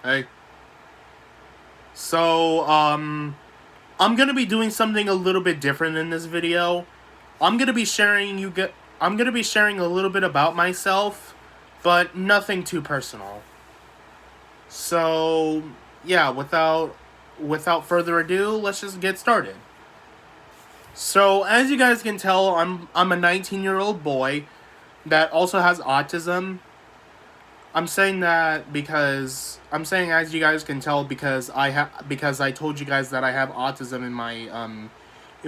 Hey. So, I'm gonna be doing something a little bit different in this video. I'm gonna be sharing you get. I'm gonna be sharing a little bit about myself, but nothing too personal. So, yeah, without further ado, let's just get started. So, as you guys can tell, I'm a 19-year-old boy that also has autism. I'm saying that because I'm saying, as you guys can tell, because I told you guys that I have autism in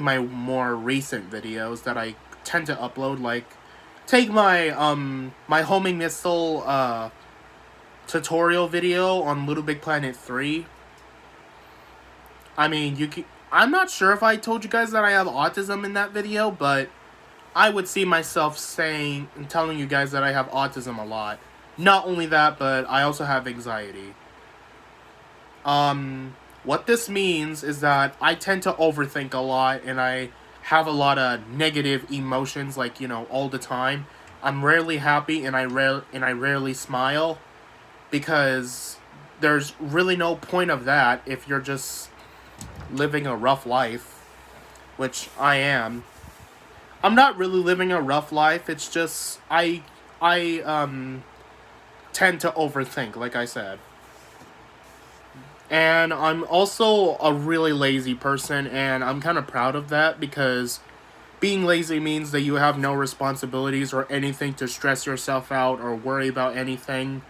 my more recent videos that I tend to upload. Like, take my homing missile tutorial video on Little Big Planet 3. I mean, I'm not sure if I told you guys that I have autism in that video, but I would see myself saying and telling you guys that I have autism a lot. Not only that, but I also have anxiety. What this means is that I tend to overthink a lot, and I have a lot of negative emotions, like, all the time. I'm rarely happy, and I rarely smile, because there's really no point of that if you're just living a rough life, which I am. I'm not really living a rough life. It's just I tend to overthink, like I said. And I'm also a really lazy person, and I'm kind of proud of that, because being lazy means that you have no responsibilities or anything to stress yourself out or worry about anything.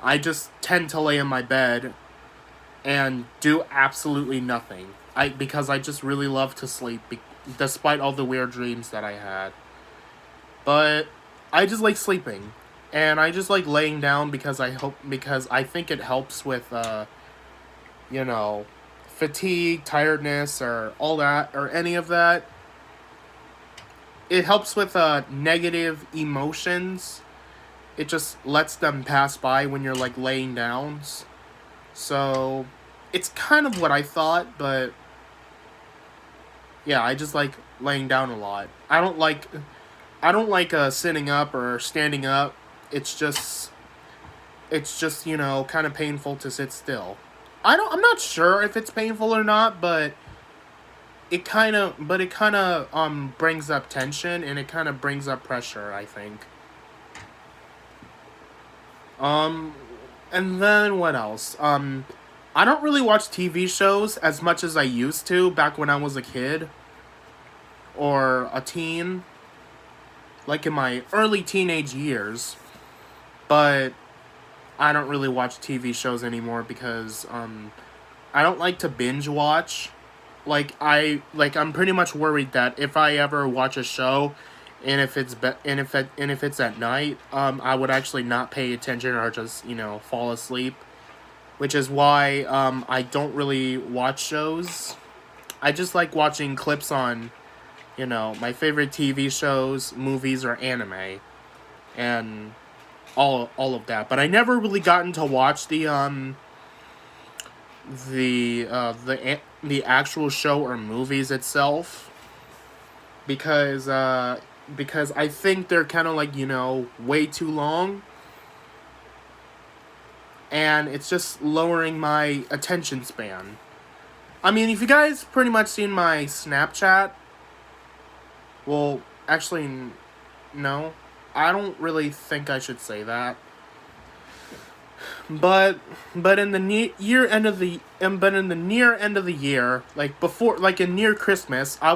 I just tend to lay in my bed and do absolutely nothing. Because I just really love to sleep, despite all the weird dreams that I had. But I just like sleeping, and I just like laying down because I think it helps with you know, fatigue, tiredness, or all that, or any of that. It helps with negative emotions. It just lets them pass by when you're like laying down. So it's kind of what I thought, but yeah, I just like laying down a lot. I don't like sitting up or standing up. It's just kind of painful to sit still. I'm not sure if it's painful or not, but it kind of brings up tension, and it kind of brings up pressure, I think. Um and then what else? I don't really watch TV shows as much as I used to back when I was a kid or a teen, like in my early teenage years. But I don't really watch TV shows anymore because I don't like to binge watch. I'm pretty much worried that if I ever watch a show, and if it's at night, I would actually not pay attention, or just fall asleep, which is why I don't really watch shows. I just like watching clips on my favorite TV shows, movies, or anime, and all of that. But I never really gotten to watch the actual show or movies itself, because I think they're kind of like way too long, and it's just lowering my attention span. I mean, if you guys pretty much seen my Snapchat, well, actually, no, I don't really think I should say that. But in the near end of the year, like before, like in near Christmas, I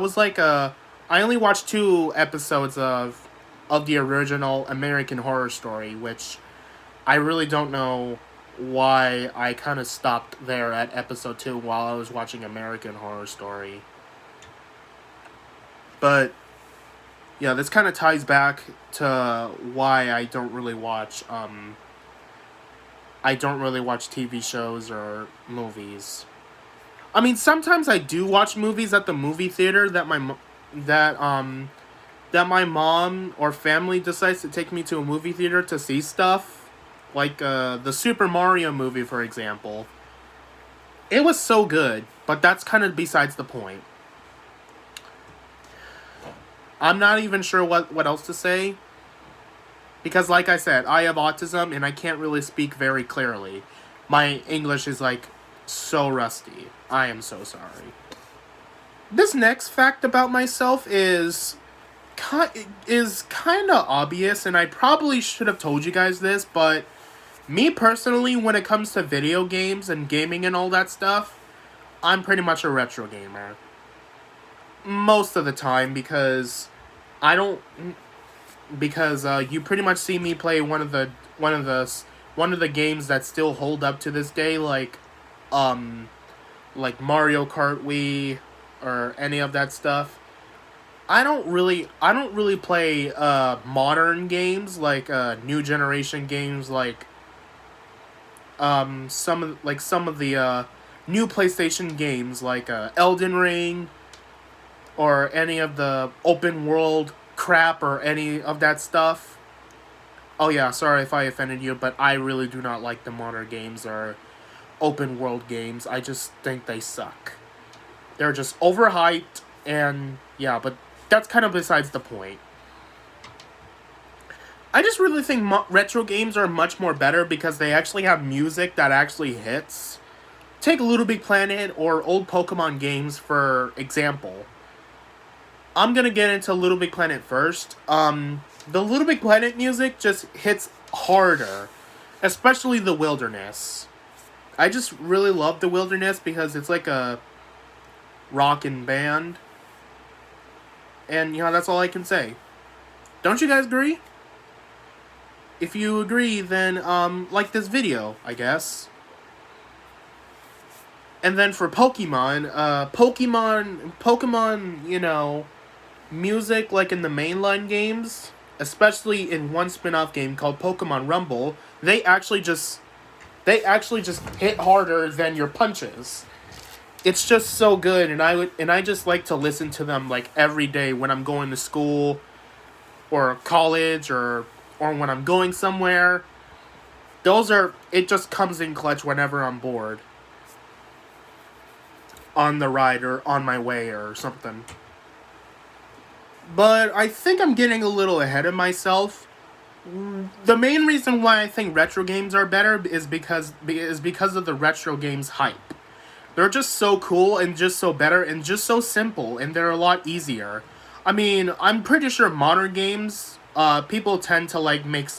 only watched 2 episodes of the original American Horror Story, which I really don't know why I kind of stopped there at episode 2 while I was watching American Horror Story. But yeah, this kind of ties back to why I don't really watch TV shows or movies. I mean, sometimes I do watch movies at the movie theater that that my mom or family decides to take me to a movie theater to see stuff, like the Super Mario movie, for example. It was so good, but that's kind of besides the point. I'm not even sure what else to say, because like I said, I have autism and I can't really speak very clearly. My English is like so rusty. I am so sorry. This next fact about myself is kind of obvious, and I probably should have told you guys this, but me personally, when it comes to video games and gaming and all that stuff, I'm pretty much a retro gamer. Most of the time, because I don't because you pretty much see me play one of the games that still hold up to this day, um like Mario Kart Wii or any of that stuff. I don't really play modern games, like new generation games, like some of the new PlayStation games, like Elden Ring, or any of the open world crap or any of that stuff. Oh yeah, sorry if I offended you, but I really do not like the modern games or open world games. I just think they suck. They're just overhyped, and yeah, but that's kind of besides the point. I just really think retro games are much more better because they actually have music that actually hits. Take Little Big Planet or old Pokemon games for example. I'm gonna get into Little Big Planet first. The Little Big Planet music just hits harder, especially the Wilderness. I just really love the Wilderness because it's like a rockin' band, and that's all I can say. Don't you guys agree? If you agree, then like this video, I guess. And then for Pokemon, music like in the mainline games, especially in one spin-off game called Pokemon Rumble, they actually just hit harder than your punches. It's just so good, and I just like to listen to them like every day when I'm going to school or college, or when I'm going somewhere. It just comes in clutch whenever I'm bored on the ride or on my way or something. But I think I'm getting a little ahead of myself. The main reason why I think retro games are better is because of the retro games hype. They're just so cool and just so better and just so simple, and they're a lot easier. I mean, I'm pretty sure modern games, people tend to like make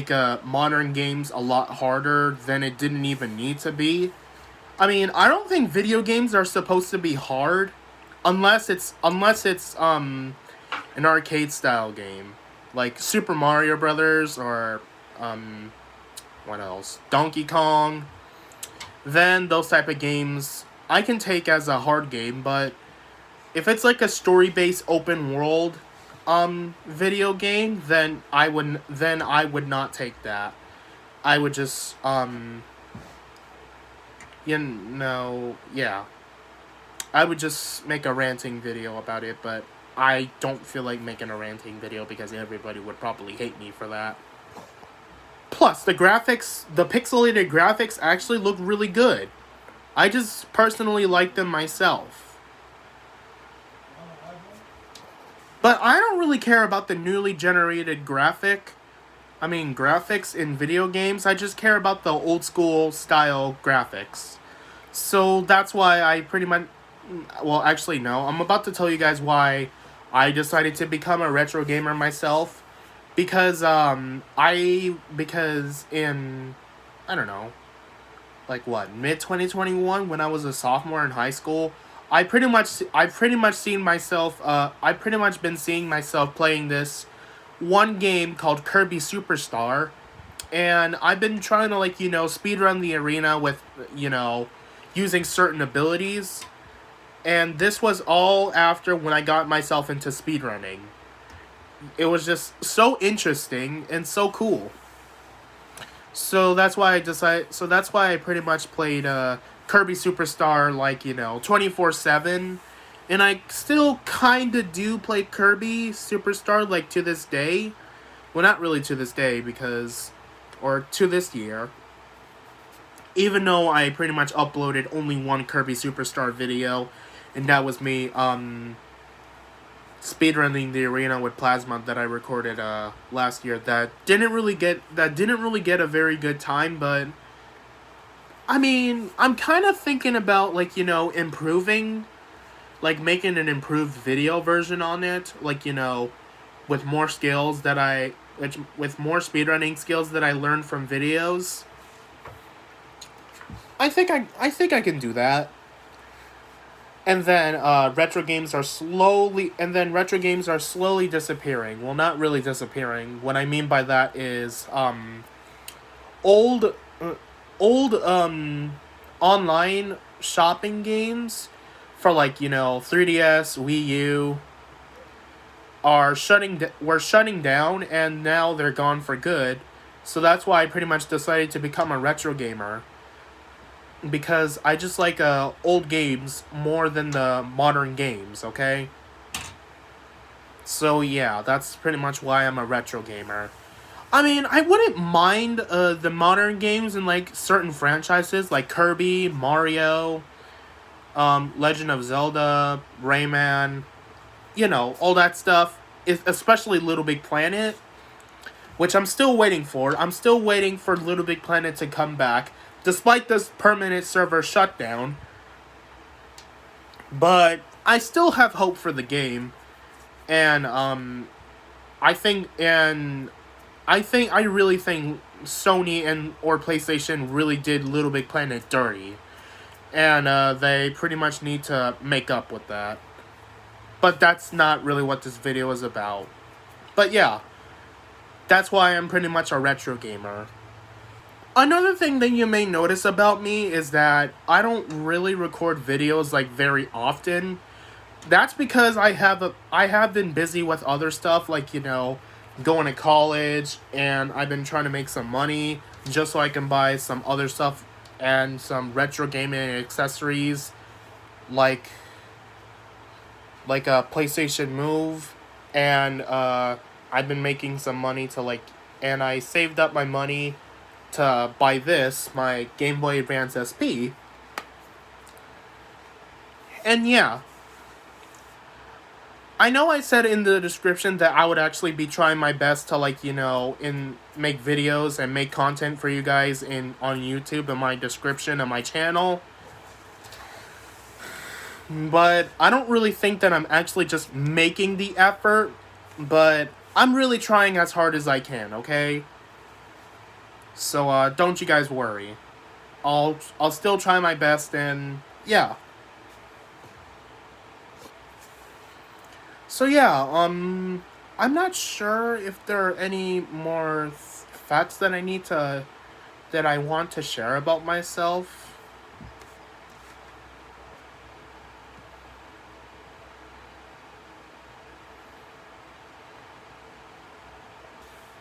modern games a lot harder than it didn't even need to be. I mean, I don't think video games are supposed to be hard unless it's an arcade style game like Super Mario Brothers or um what else? Donkey Kong. Then those type of games I can take as a hard game, but if it's like a story-based open world video game, then I would not take that. I would just yeah. I would just make a ranting video about it, but I don't feel like making a ranting video because everybody would probably hate me for that. Plus, the pixelated graphics actually look really good. I just personally like them myself. But I don't really care about the newly generated graphics in video games. I just care about the old school style graphics. So that's why I pretty much. Well, actually, no. I'm about to tell you guys why I decided to become a retro gamer myself. Because in, I don't know, like what, mid 2021, when I was a sophomore in high school, I pretty much been seeing myself playing this one game called Kirby Superstar, and I've been trying to speedrun the arena with using certain abilities, and this was all after when I got myself into speedrunning. It was just so interesting and so cool. So that's why I pretty much played Kirby Superstar 24/7, and I still kind of do play Kirby Superstar to this day. Well, not really to this day or to this year. Even though I pretty much uploaded only one Kirby Superstar video, and that was me speedrunning the arena with Plasma that I recorded last year that didn't really get a very good time, but I mean, I'm kind of thinking about like, improving, like making an improved video version on it, like, with more skills that with more speedrunning skills that I learned from videos. I think I can do that. And then retro games are slowly disappearing. Well, not really disappearing. What I mean by that is old uh, old online shopping games for like, 3DS, Wii U were shutting down, and now they're gone for good. So that's why I pretty much decided to become a retro gamer, because I just like old games more than the modern games, okay? So yeah, that's pretty much why I'm a retro gamer. I mean, I wouldn't mind the modern games in like certain franchises like Kirby, Mario, Legend of Zelda, Rayman, all that stuff. Especially Little Big Planet, which I'm still waiting for. I'm still waiting for Little Big Planet to come back, despite this permanent server shutdown. But I still have hope for the game, and I think and I really think Sony and or PlayStation really did Little Big Planet dirty, and they pretty much need to make up with that. But that's not really what this video is about. But yeah, that's why I'm pretty much a retro gamer. Another thing that you may notice about me is that I don't really record videos like very often. That's because I have been busy with other stuff, like, going to college, and I've been trying to make some money just so I can buy some other stuff and some retro gaming accessories like a PlayStation Move, and I've been making some money and I saved up my money to buy my Game Boy Advance SP. And yeah, I know I said in the description that I would actually be trying my best to make videos and make content for you guys on YouTube in my description of my channel. But I don't really think that I'm actually just making the effort, but I'm really trying as hard as I can, okay? So don't you guys worry. I'll still try my best, and yeah. So yeah, I'm not sure if there are any more facts that I want to share about myself.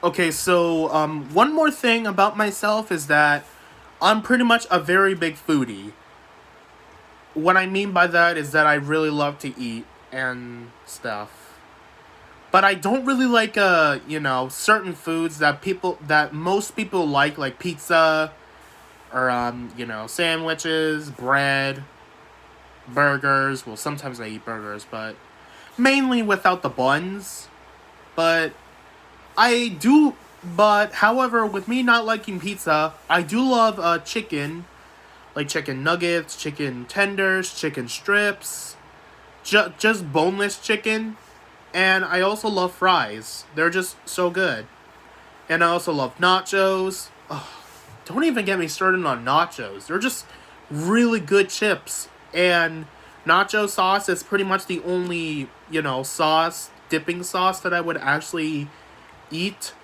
Okay, so one more thing about myself is that I'm pretty much a very big foodie. What I mean by that is that I really love to eat and stuff. But I don't really like certain foods that most people like pizza or sandwiches, bread, burgers. Well, sometimes I eat burgers, but mainly without the buns. But I do, but however, with me not liking pizza, I do love chicken, like chicken nuggets, chicken tenders, chicken strips, just boneless chicken, and I also love fries. They're just so good. And I also love nachos. Ugh, don't even get me started on nachos. They're just really good chips, and nacho sauce is pretty much the only, dipping sauce that I would actually eat,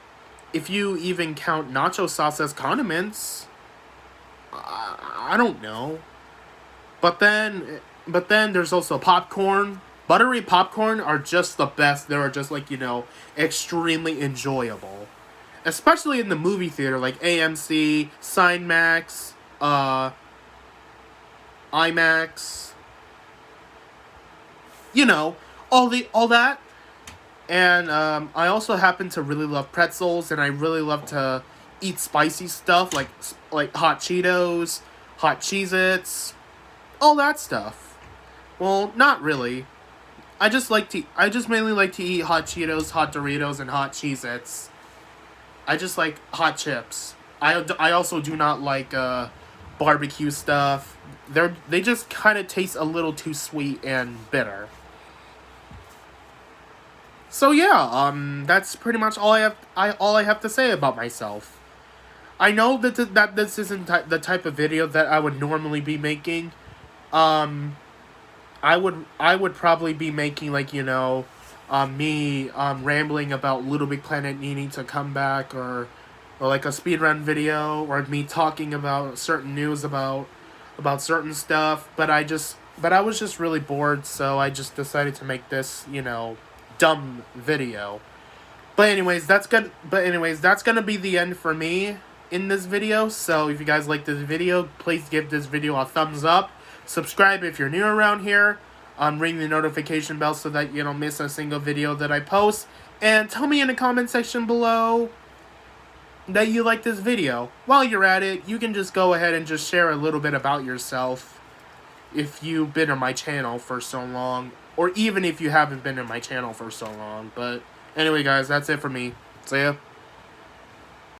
if you even count nacho sauce as condiments. I don't know. But then there's also popcorn. Buttery popcorn are just the best. They're just extremely enjoyable, especially in the movie theater, like AMC, Cinemax, IMAX. All that. And I also happen to really love pretzels, and I really love to eat spicy stuff like hot Cheetos, hot Cheez-Its, all that stuff. Well, not really. I just mainly like to eat hot Cheetos, hot Doritos, and hot Cheez-Its. I just like hot chips. I also do not like barbecue stuff. They just kind of taste a little too sweet and bitter. So yeah, that's pretty much all I have to say about myself. I know that this isn't the type of video that I would normally be making. Um, I would probably be making like me rambling about Little Big Planet needing to come back, or like a speedrun video, or me talking about certain news about certain stuff. But I was just really bored, so I just decided to make this dumb video. But anyways, that's gonna be the end for me in this video. So if you guys like this video, please give this video a thumbs up. Subscribe if you're new around here. Ring the notification bell so that you don't miss a single video that I post. And tell me in the comment section below that you like this video. While you're at it, you can just go ahead and just share a little bit about yourself if you've been on my channel for so long, or even if you haven't been on my channel for so long. But anyway, guys, that's it for me. See ya.